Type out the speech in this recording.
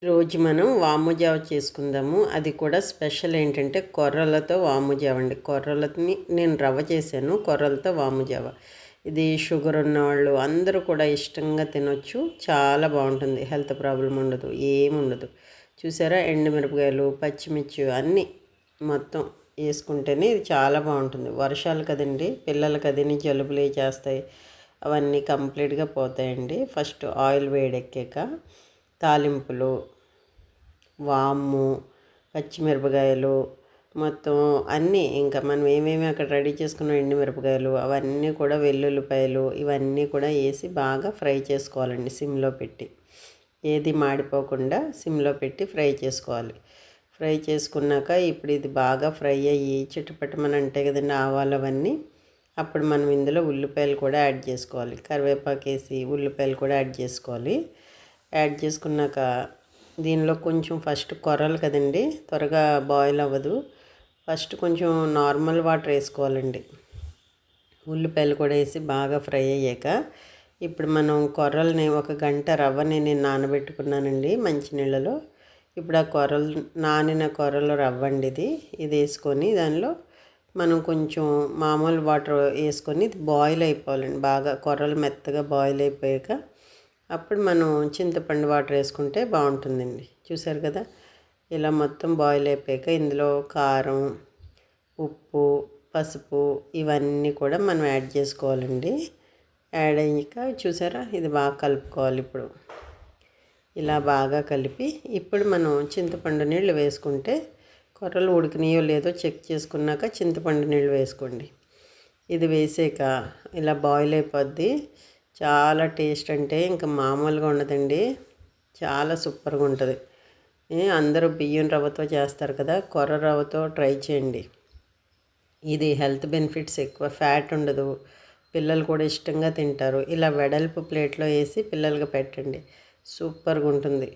రోజు మనం వాము జావ చేసుకుందాము. అది కూడా స్పెషల్ ఏంటంటే కొర్రలతో వాము జావ అండి. కొర్రలని నేను రవ్వ చేశాను, కొర్రలతో వాము జావ. ఇది షుగర్ ఉన్నవాళ్ళు అందరూ కూడా ఇష్టంగా తినొచ్చు. చాలా బాగుంటుంది. హెల్త్ ప్రాబ్లం ఉండదు, ఏముండదు. చూసారా, ఎండుమిరపకాయలు, పచ్చిమిర్చి అన్నీ మొత్తం వేసుకుంటేనే ఇది చాలా బాగుంటుంది. వర్షాలు కదండి, పిల్లలకి అదిని జలుబులే చేస్తాయి. అవన్నీ కంప్లీట్గా పోతాయండి. ఫస్ట్ ఆయిల్ వేడెక్కాక తాలింపులు, వాము, పచ్చిమిరపకాయలు, మొత్తం అన్నీ ఇంకా మనం ఏమేమి అక్కడ రెడీ చేసుకున్న ఎండుమిరపకాయలు అవన్నీ కూడా, వెల్లుల్లిపాయలు ఇవన్నీ కూడా వేసి బాగా ఫ్రై చేసుకోవాలండి సిమ్లో పెట్టి. ఏది మాడిపోకుండా సిమ్లో పెట్టి ఫ్రై చేసుకోవాలి. ఫ్రై చేసుకున్నాక ఇప్పుడు ఇది బాగా ఫ్రై అయ్యి చిటపటమని అంటే కదండి ఆవాలు అవన్నీ. అప్పుడు మనం ఇందులో ఉల్లిపాయలు కూడా యాడ్ చేసుకోవాలి. కరివేపాకు వేసి ఉల్లిపాయలు కూడా యాడ్ చేసుకోవాలి. యాడ్ చేసుకున్నాక దీనిలో కొంచెం ఫస్ట్ కొర్రలు కదండి, త్వరగా బాయిల్ అవ్వదు. ఫస్ట్ కొంచెం నార్మల్ వాటర్ వేసుకోవాలండి. ఉల్లిపాయలు కూడా వేసి బాగా ఫ్రై అయ్యాక ఇప్పుడు మనం కొర్రల్ని ఒక గంట రవ్వని నేను నానబెట్టుకున్నానండి మంచినీళ్ళలో. ఇప్పుడు ఆ నానిన కొర్రలు రవ్వండి ఇది వేసుకొని దానిలో మనం కొంచెం మామూలు వాటర్ వేసుకొని ఇది బాయిల్ అయిపోవాలండి. బాగా కొర్రలు మెత్తగా బాయిల్ అయిపోయాక అప్పుడు మనం చింతపండు వాటర్ వేసుకుంటే బాగుంటుందండి. చూసారు కదా, ఇలా మొత్తం బాయిల్ అయిపోయాక ఇందులో కారం, ఉప్పు, పసుపు ఇవన్నీ కూడా మనం యాడ్ చేసుకోవాలండి. యాడ్ అయ్యాక చూసారా, ఇది బాగా కలుపుకోవాలి. ఇప్పుడు ఇలా బాగా కలిపి ఇప్పుడు మనం చింతపండు నీళ్ళు వేసుకుంటే, కొర్రలు ఉడికినాయో లేదో చెక్ చేసుకున్నాక చింతపండు నీళ్ళు వేసుకోండి. ఇది వేసాక ఇలా బాయిల్ అయిపోద్ది. చాలా టేస్ట్ అంటే ఇంకా మామూలుగా ఉండదండి, చాలా సూపర్గా ఉంటుంది. అందరూ బియ్యం రవ్వతో చేస్తారు కదా, కొర్ర రవ్వతో ట్రై చేయండి. ఇది హెల్త్ బెనిఫిట్స్ ఎక్కువ, ఫ్యాట్ ఉండదు, పిల్లలు కూడా ఇష్టంగా తింటారు. ఇలా వెడల్పు ప్లేట్లో వేసి పిల్లలకి పెట్టండి, సూపర్గా ఉంటుంది.